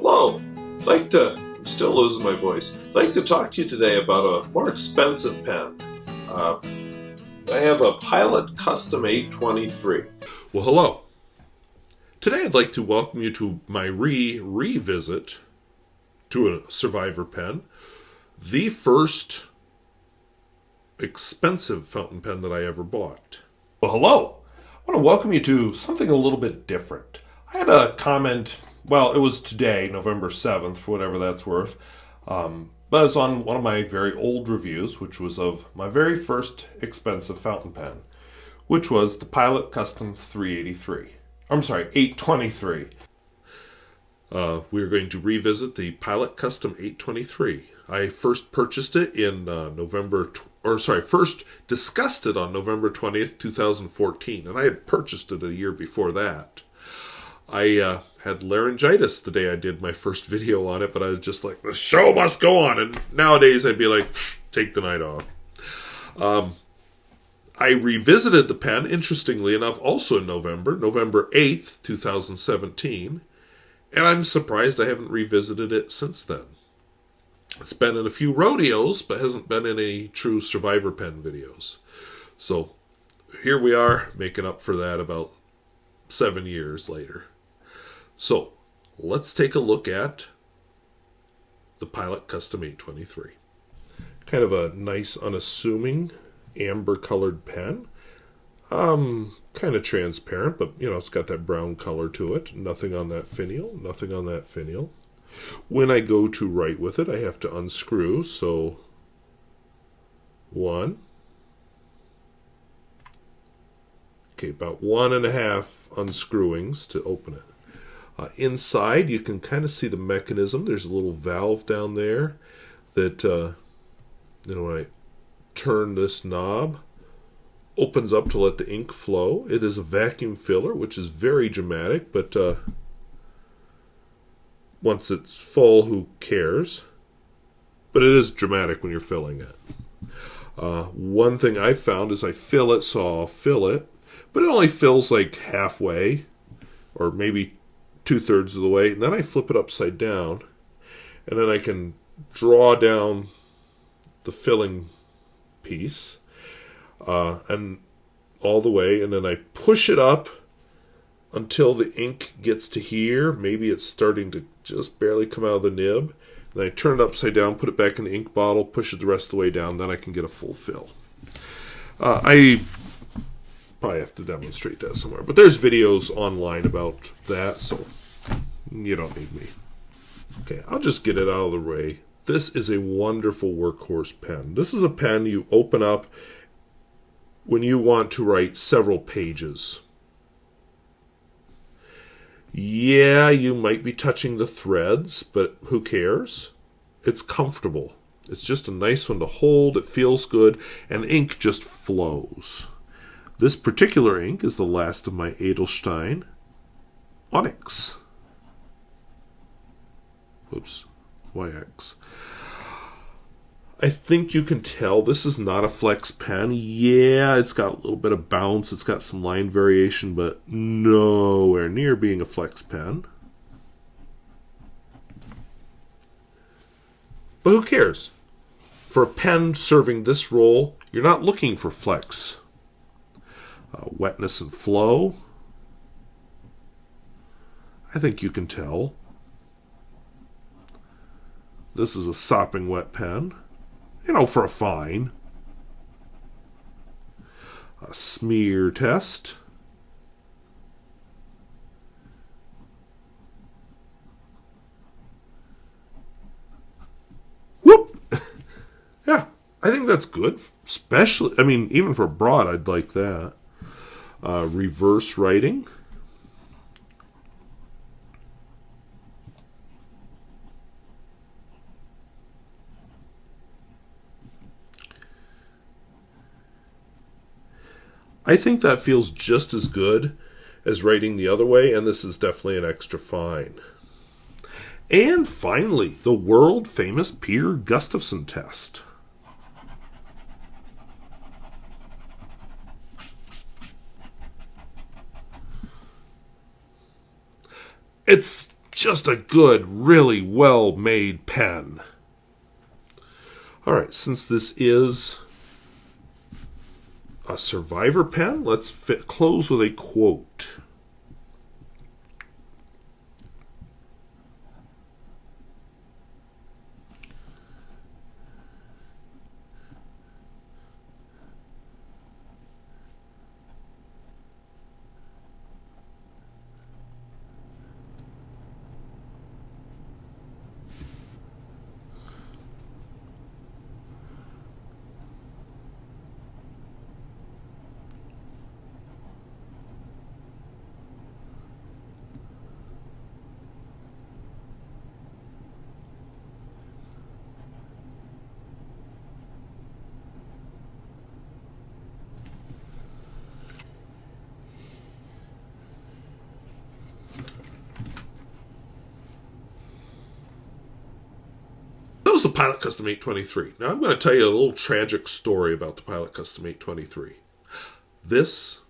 Hello. I'm still losing my voice. I'd like to talk to you today about a more expensive pen. I have a Pilot Custom 823. Well, hello. Today I'd like to welcome you to my revisit to a Survivor pen. The first expensive fountain pen that I ever bought. Well, hello. I want to welcome you to something a little bit different. I had a comment, well, it was today, November 7th, for whatever that's worth. But it's on one of my very old reviews, which was of my very first expensive fountain pen, which was the Pilot Custom 383. I'm sorry, 823. We're going to revisit the Pilot Custom 823. I first purchased it in first discussed it on November 20th, 2014, and I had purchased it a year before that. I had laryngitis the day I did my first video on it, but I was just like, the show must go on, and nowadays I'd be like, take the night off. I revisited the pen, interestingly enough, also in November 8th, 2017, and I'm surprised I haven't revisited it since then. It's been in a few rodeos, but hasn't been in any true Survivor pen videos. So here we are, making up for that about 7 years later. So let's take a look at the Pilot Custom 823. Kind of a nice, unassuming, amber-colored pen. Kind of transparent, but, it's got that brown color to it. Nothing on that finial, nothing on that finial. When I go to write with it, I have to unscrew, so 1. Okay, about 1.5 unscrewings to open it. Inside, you can kind of see the mechanism. There's a little valve down there that, when I turn this knob, opens up to let the ink flow. It is a vacuum filler, which is very dramatic, but once it's full, who cares? But it is dramatic when you're filling it. One thing I found is I fill it, so I'll fill it, but it only fills like halfway, or maybe 2/3 of the way, and then I flip it upside down, and then I can draw down the filling piece, and all the way, and then I push it up until the ink gets to here. Maybe it's starting to just barely come out of the nib. Then I turn it upside down, put it back in the ink bottle, push it the rest of the way down, then I can get a full fill. I probably have to demonstrate that somewhere, but there's videos online about that, so you don't need me. Okay, I'll just get it out of the way. This is a wonderful workhorse pen. This is a pen you open up when you want to write several pages. Yeah, you might be touching the threads, but who cares? It's comfortable. It's just a nice one to hold. It feels good, and ink just flows. This particular ink is the last of my Edelstein Onyx. Oops, YX. I think you can tell this is not a flex pen. Yeah, it's got a little bit of bounce. It's got some line variation, but nowhere near being a flex pen. But who cares? For a pen serving this role, you're not looking for flex. Wetness and flow. I think you can tell. This is a sopping wet pen. For a fine. A smear test. Whoop! Yeah, I think that's good. Especially, even for broad, I'd like that. Reverse writing. I think that feels just as good as writing the other way, and this is definitely an extra fine. And finally, the world-famous Peter Gustafson test. It's just a good, really well-made pen. All right, since this is a Survivor pen, let's close with a quote. That was the Pilot Custom 823. Now I'm going to tell you a little tragic story about the Pilot Custom 823. This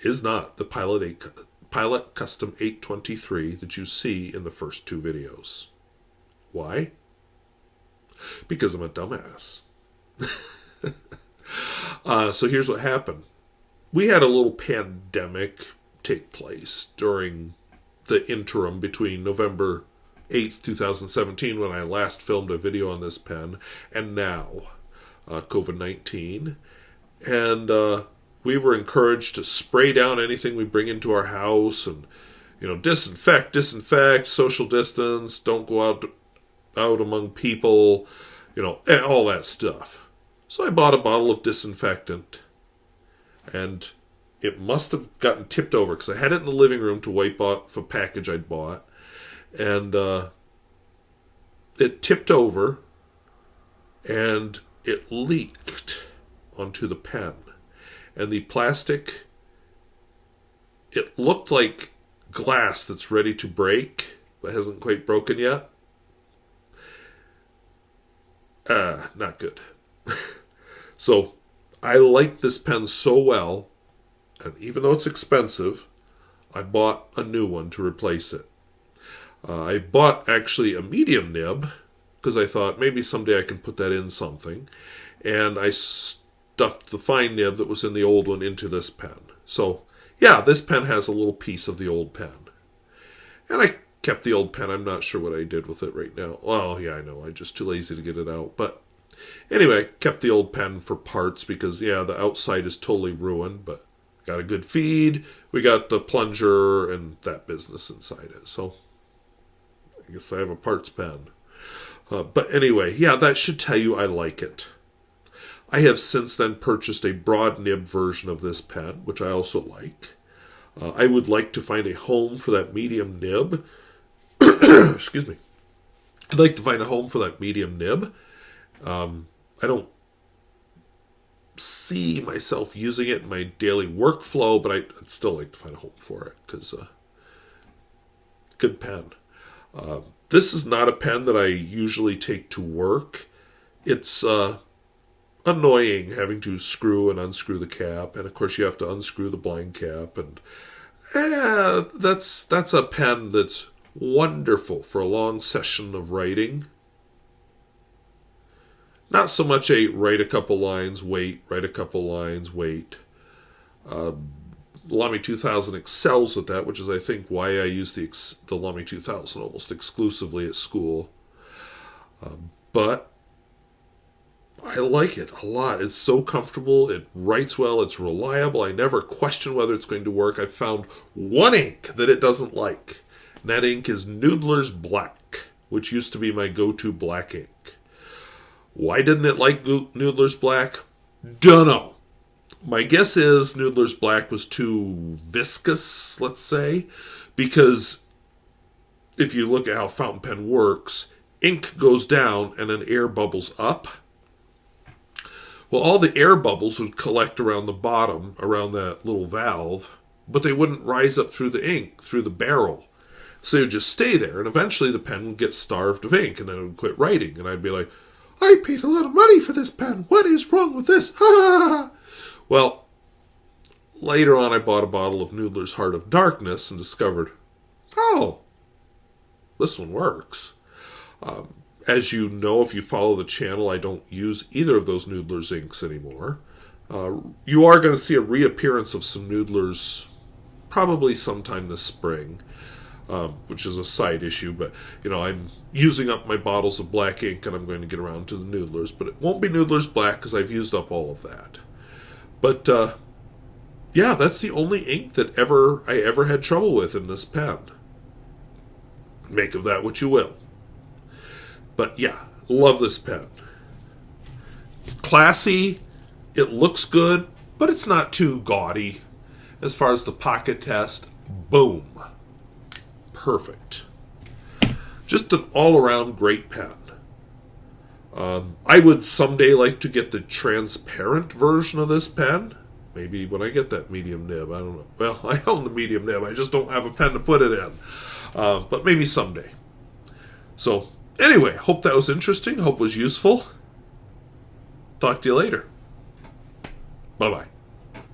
is not the Pilot Custom 823 that you see in the first two videos. Why? Because I'm a dumbass. So here's what happened. We had a little pandemic take place during the interim between November 8th, 2017, when I last filmed a video on this pen, and now, COVID-19. And we were encouraged to spray down anything we bring into our house and, disinfect, social distance, don't go out among people, and all that stuff. So I bought a bottle of disinfectant, and it must have gotten tipped over because I had it in the living room to wipe off a package I'd bought. And it tipped over, and it leaked onto the pen. And the plastic, it looked like glass that's ready to break, but hasn't quite broken yet. Not good. So, I like this pen so well, and even though it's expensive, I bought a new one to replace it. I bought actually a medium nib because I thought maybe someday I can put that in something. And I stuffed the fine nib that was in the old one into this pen. So, yeah, this pen has a little piece of the old pen. And I kept the old pen. I'm not sure what I did with it right now. Well, yeah, I know. I'm just too lazy to get it out. But anyway, I kept the old pen for parts because, yeah, the outside is totally ruined. But got a good feed. We got the plunger and that business inside it. So I guess I have a parts pen. But anyway, yeah, that should tell you I like it. I have since then purchased a broad nib version of this pen, which I also like. I would like to find a home for that medium nib. Excuse me. I'd like to find a home for that medium nib. I don't see myself using it in my daily workflow, but I'd still like to find a home for it because good pen. This is not a pen that I usually take to work. It's annoying having to screw and unscrew the cap, and of course you have to unscrew the blind cap, and that's a pen that's wonderful for a long session of writing. Not so much a write a couple lines, wait, write a couple lines, wait. Lamy 2000 excels at that, which is, I think, why I use the Lamy 2000 almost exclusively at school. But I like it a lot. It's so comfortable. It writes well. It's reliable. I never question whether it's going to work. I've found one ink that it doesn't like. And that ink is Noodler's Black, which used to be my go-to black ink. Why didn't it like Noodler's Black? Dunno. My guess is Noodler's Black was too viscous, let's say, because if you look at how fountain pen works, ink goes down and then air bubbles up. Well, all the air bubbles would collect around the bottom, around that little valve, but they wouldn't rise up through the ink, through the barrel. So they would just stay there, and eventually the pen would get starved of ink, and then it would quit writing, and I'd be like, I paid a lot of money for this pen. What is wrong with this? Ha ha ha! Well, later on I bought a bottle of Noodler's Heart of Darkness and discovered, oh, this one works. As you know, if you follow the channel, I don't use either of those Noodler's inks anymore. You are going to see a reappearance of some Noodlers probably sometime this spring, which is a side issue, but I'm using up my bottles of black ink and I'm going to get around to the Noodlers, but it won't be Noodlers Black because I've used up all of that. But yeah, that's the only ink that I ever had trouble with in this pen. Make of that what you will. But yeah, love this pen. It's classy, it looks good, but it's not too gaudy. As far as the pocket test, boom. Perfect. Just an all-around great pen. I would someday like to get the transparent version of this pen. Maybe when I get that medium nib, I don't know. Well, I own the medium nib, I just don't have a pen to put it in. But maybe someday. So, anyway, hope that was interesting, hope it was useful. Talk to you later. Bye-bye.